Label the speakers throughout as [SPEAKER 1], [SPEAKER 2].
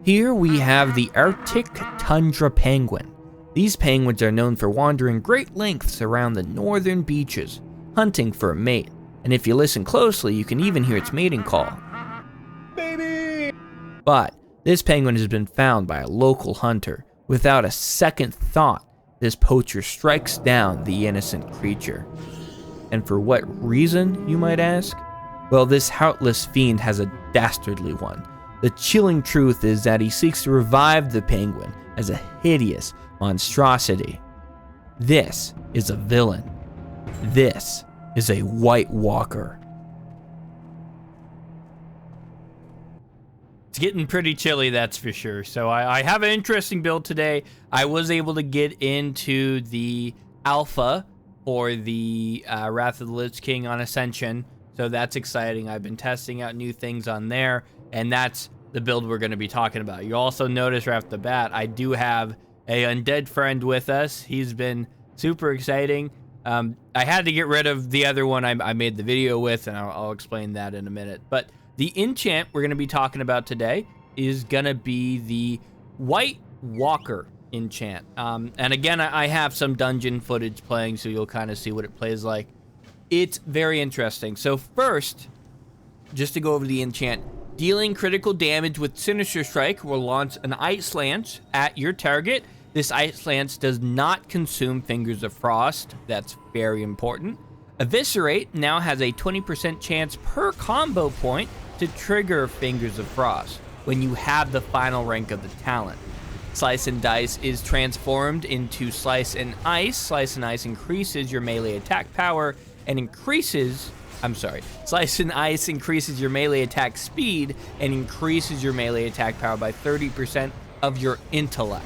[SPEAKER 1] Here we have the Arctic tundra penguin. These penguins are known for wandering great lengths around the northern beaches, hunting for a mate, and if you listen closely, you can even hear its mating call. Baby! But this penguin has been found by a local hunter. Without a second thought, this poacher strikes down the innocent creature. And for what reason, you might ask? Well, this heartless fiend has a dastardly one. The chilling truth is that he seeks to revive the penguin as a hideous monstrosity. This is a villain. This is a White Walker. It's getting pretty chilly, that's for sure. So I have an interesting build today. I was able to get into the alpha for the Wrath of the Lich King on Ascension. So that's exciting. I've been testing out new things on there, and that's the build we're going to be talking about. You also notice right off the bat, I do have a undead friend with us. He's been super exciting. I had to get rid of the other one I made the video with, and I'll explain that in a minute. But the enchant we're going to be talking about today is going to be the White Walker enchant. And again, I have some dungeon footage playing, so you'll kind of see what it plays like. It's very interesting. So first, just to go over the enchant, dealing critical damage with Sinister Strike will launch an Ice Lance at your target. This Ice Lance does not consume Fingers of Frost. That's very important. Eviscerate now has a 20% chance per combo point to trigger Fingers of Frost when you have the final rank of the talent. Slice and Dice is transformed into Slice and Ice. Slice and Ice increases your melee attack power and Slice and Ice increases your melee attack speed and increases your melee attack power by 30% of your intellect.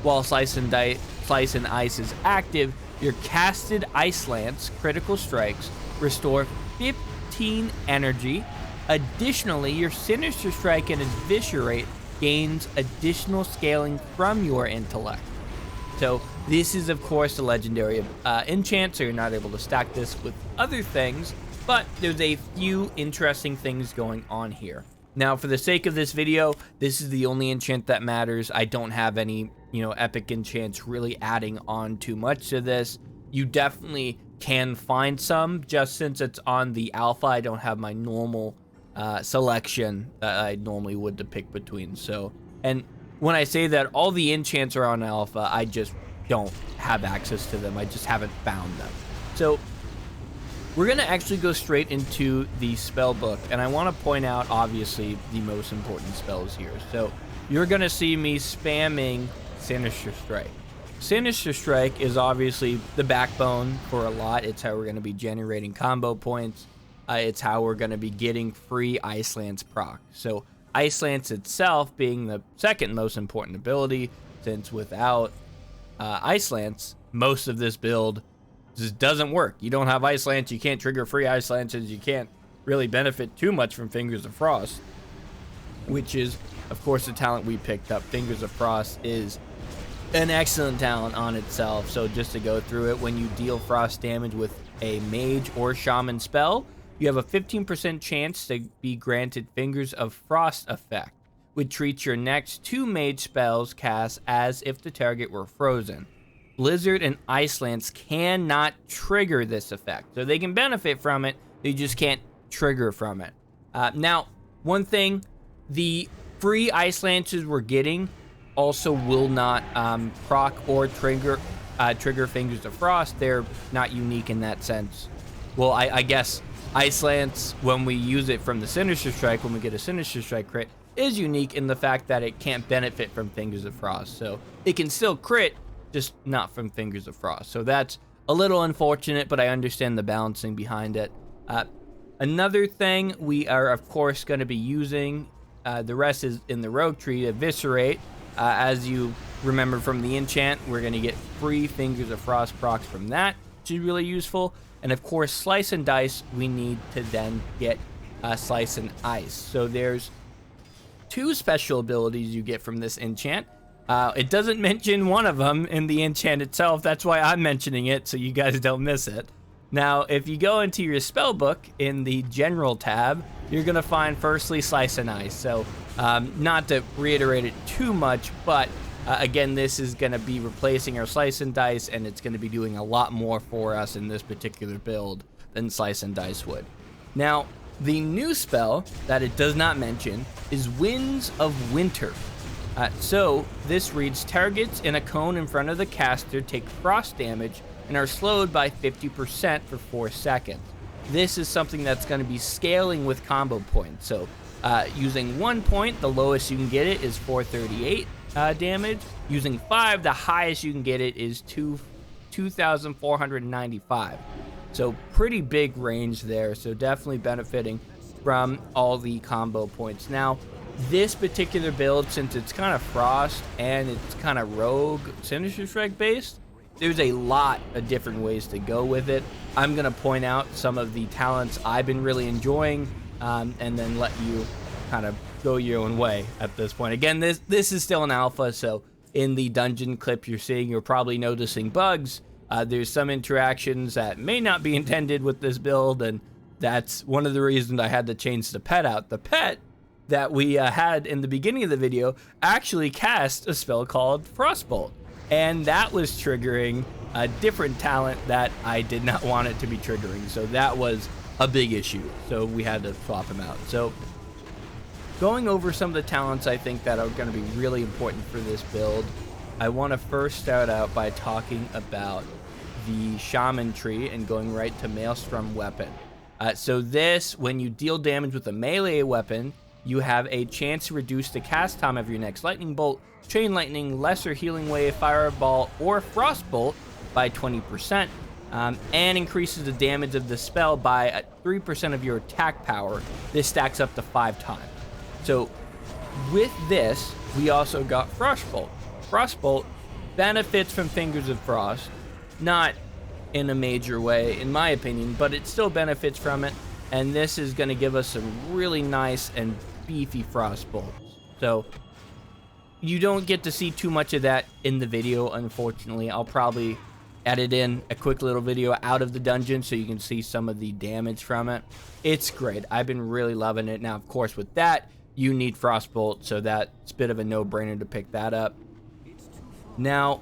[SPEAKER 1] While Slice and Ice is active, your casted Ice Lance critical strikes restore 15 energy. Additionally, your Sinister Strike and Eviscerate gains additional scaling from your intellect. So this is, of course, a legendary enchant, so you're not able to stack this with other things, but there's a few interesting things going on here. Now, for the sake of this video, this is the only enchant that matters. I don't have any, epic enchants really adding on too much to this. You definitely can find some, just since it's on the alpha. I don't have my normal selection that I normally would to pick between. So, and when I say that all the enchants are on alpha, I just don't have access to them. I just haven't found them. So we're going to actually go straight into the spell book, and I want to point out, obviously, the most important spells here. So you're going to see me spamming Sinister Strike. Sinister Strike is obviously the backbone for a lot. It's how we're going to be generating combo points. It's how we're going to be getting free Ice Lance proc. So Ice Lance itself being the second most important ability, since without Ice Lance, most of this build just doesn't work. You don't have Ice Lance, you can't trigger free Ice Lances, you can't really benefit too much from Fingers of Frost, which is, of course, the talent we picked up. Fingers of Frost is an excellent talent on itself. So just to go through it, when you deal frost damage with a mage or shaman spell, you have a 15% chance to be granted Fingers of Frost effect, which treats your next 2 mage spells cast as if the target were frozen. Blizzard and Ice Lance cannot trigger this effect, so they can benefit from it, they just can't trigger from it. Now, one thing, the free Ice Lances we're getting also will not proc or trigger Fingers of Frost. They're not unique in that sense. Well, I guess Ice Lance, when we use it from the Sinister Strike, when we get a Sinister Strike crit, is unique in the fact that it can't benefit from Fingers of Frost. So it can still crit, just not from Fingers of Frost. So that's a little unfortunate, but I understand the balancing behind it. Another thing we are, of course, going to be using, the rest is in the rogue tree, Eviscerate. As you remember from the enchant, we're going to get free Fingers of Frost procs from that, which is really useful. And of course, Slice and Dice, we need to then get Slice and Ice. So there's 2 special abilities you get from this enchant. It doesn't mention one of them in the enchant itself. That's why I'm mentioning it, so you guys don't miss it. Now, if you go into your spell book in the general tab, you're going to find firstly Slice and Ice. So not to reiterate it too much, but again, this is going to be replacing our Slice and Dice, and it's going to be doing a lot more for us in this particular build than Slice and Dice would. Now, the new spell that it does not mention is Winds of Winter. So this reads, targets in a cone in front of the caster take frost damage and are slowed by 50% for 4 seconds. This is something that's going to be scaling with combo points. So using 1 point, the lowest you can get it is 438 damage. Using 5, the highest you can get it is 2,495. So pretty big range there. So definitely benefiting from all the combo points. Now, this particular build, since it's kind of Frost and it's kind of Rogue Sinister Strike based, there's a lot of different ways to go with it. I'm going to point out some of the talents I've been really enjoying, and then let you kind of go your own way at this point. Again, this is still an alpha, so in the dungeon clip you're seeing, you're probably noticing bugs. There's some interactions that may not be intended with this build, and that's one of the reasons I had to change the pet out. The pet that we had in the beginning of the video actually cast a spell called Frostbolt, and that was triggering a different talent that I did not want it to be triggering, so that was a big issue, so we had to swap him out. So going over some of the talents I think that are going to be really important for this build, I want to first start out by talking about the Shaman tree and going right to Maelstrom weapon. So this, when you deal damage with a melee weapon, you have a chance to reduce the cast time of your next lightning bolt, chain lightning, lesser healing wave, fireball, or frostbolt by 20%, and increases the damage of the spell by 3% of your attack power. This stacks up to 5 times. So with this, we also got Frostbolt. Frostbolt benefits from Fingers of Frost, not in a major way, in my opinion, but it still benefits from it, and this is going to give us some really nice and beefy Frostbolts. So you don't get to see too much of that in the video, unfortunately. I'll probably edit in a quick little video out of the dungeon so you can see some of the damage from it. It's great. I've been really loving it. Now, of course, with that, you need Frostbolt, so that's a bit of a no-brainer to pick that up. Now,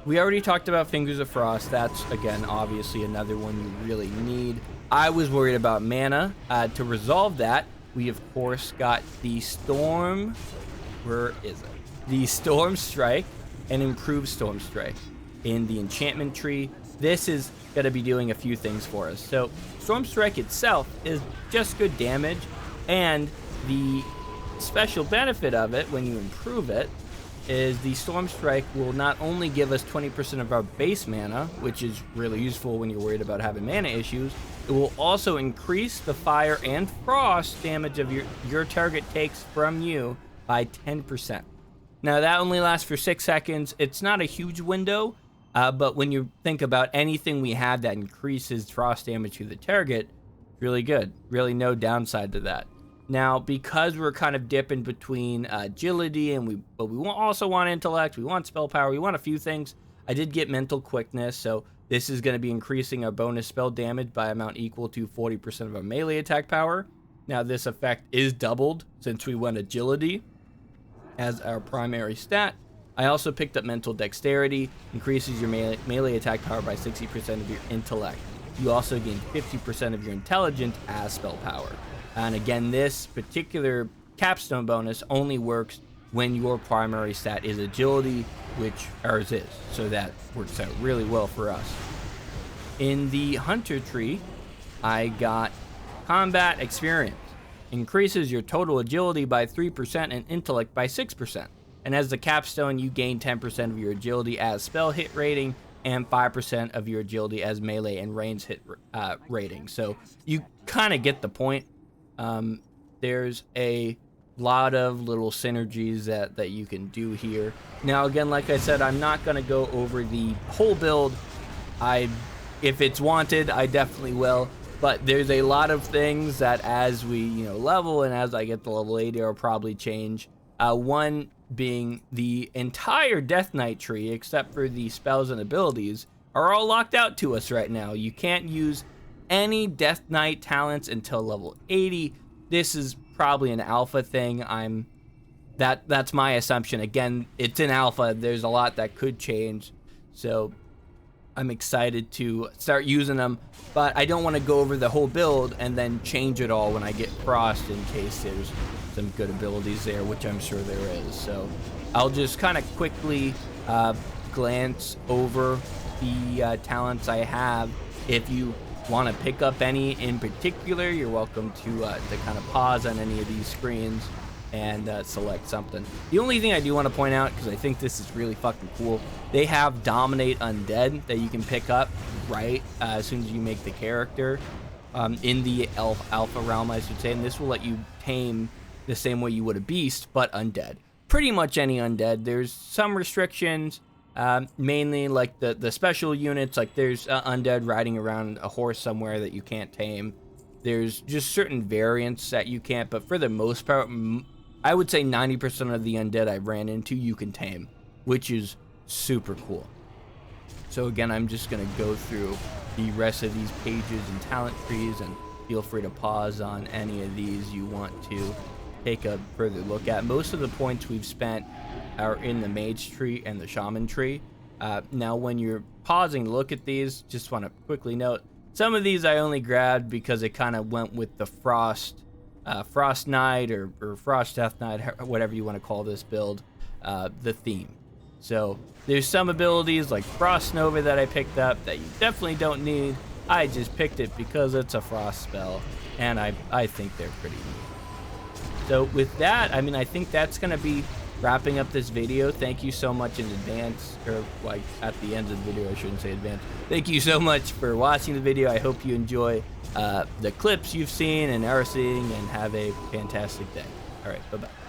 [SPEAKER 1] we already talked about Fingers of Frost. That's, again, obviously another one you really need. I was worried about mana. To resolve that, we, of course, got the Storm... Where is it? The Storm Strike and Improved Storm Strike in the enchantment tree. This is going to be doing a few things for us. So, Storm Strike itself is just good damage, and the special benefit of it, when you improve it, is the Storm Strike will not only give us 20% of our base mana, which is really useful when you're worried about having mana issues, it will also increase the fire and frost damage of your target takes from you by 10%. Now, that only lasts for 6 seconds. It's not a huge window, but when you think about anything we have that increases frost damage to the target, really good. Really no downside to that. Now, because we're kind of dipping between agility but we also want intellect, we want spell power, we want a few things. I did get mental quickness, so this is going to be increasing our bonus spell damage by amount equal to 40% of our melee attack power. Now, this effect is doubled since we went agility as our primary stat. I also picked up mental dexterity, increases your melee attack power by 60% of your intellect. You also gain 50% of your intelligence as spell power. And again, this particular capstone bonus only works when your primary stat is agility, which ours is. So that works out really well for us. In the hunter tree, I got combat experience. Increases your total agility by 3% and intellect by 6%. And as the capstone, you gain 10% of your agility as spell hit rating and 5% of your agility as melee and range hit rating. So you kind of get the point. There's a lot of little synergies that you can do here. Now, again, like I said, I'm not going to go over the whole build. If it's wanted, I definitely will. But there's a lot of things that as we level and as I get to level 80, I'll probably change. One being the entire Death Knight tree, except for the spells and abilities, are all locked out to us right now. You can't use any Death Knight talents until level 80. This is probably an alpha thing. That's my assumption. Again, it's in alpha. There's a lot that could change. So I'm excited to start using them, but I don't want to go over the whole build and then change it all when I get Frost, in case there's some good abilities there, which I'm sure there is. So I'll just kind of quickly glance over the talents I have. If you want to pick up any in particular, you're welcome to kind of pause on any of these screens and select something. The only thing I do want to point out, because I think this is really fucking cool, they have Dominate Undead that you can pick up right as soon as you make the character in the alpha realm, I should say, and this will let you tame the same way you would a beast, but undead. Pretty much any undead. There's some restrictions, mainly like the special units, like there's undead riding around a horse somewhere that you can't tame. There's just certain variants that you can't, but for the most part, I would say 90% of the undead I ran into you can tame, which is super cool. So again, I'm just going to go through the rest of these pages and talent trees, and feel free to pause on any of these you want to take a further look at. Most of the points we've spent are in the mage tree and the shaman tree. Now when you're pausing to look at these, just want to quickly note, some of these I only grabbed because it kind of went with the Frost Knight or Frost Death Knight, whatever you want to call this build, the theme. So there's some abilities like Frost Nova that I picked up that you definitely don't need. I just picked it because it's a Frost spell, and I think they're pretty neat. So with that, I mean, I think that's going to be wrapping up this video. Thank you so much in advance, or like at the end of the video, I shouldn't say advance. Thank you so much for watching the video. I hope you enjoy the clips you've seen and are seeing, and have a fantastic day. All right, bye-bye.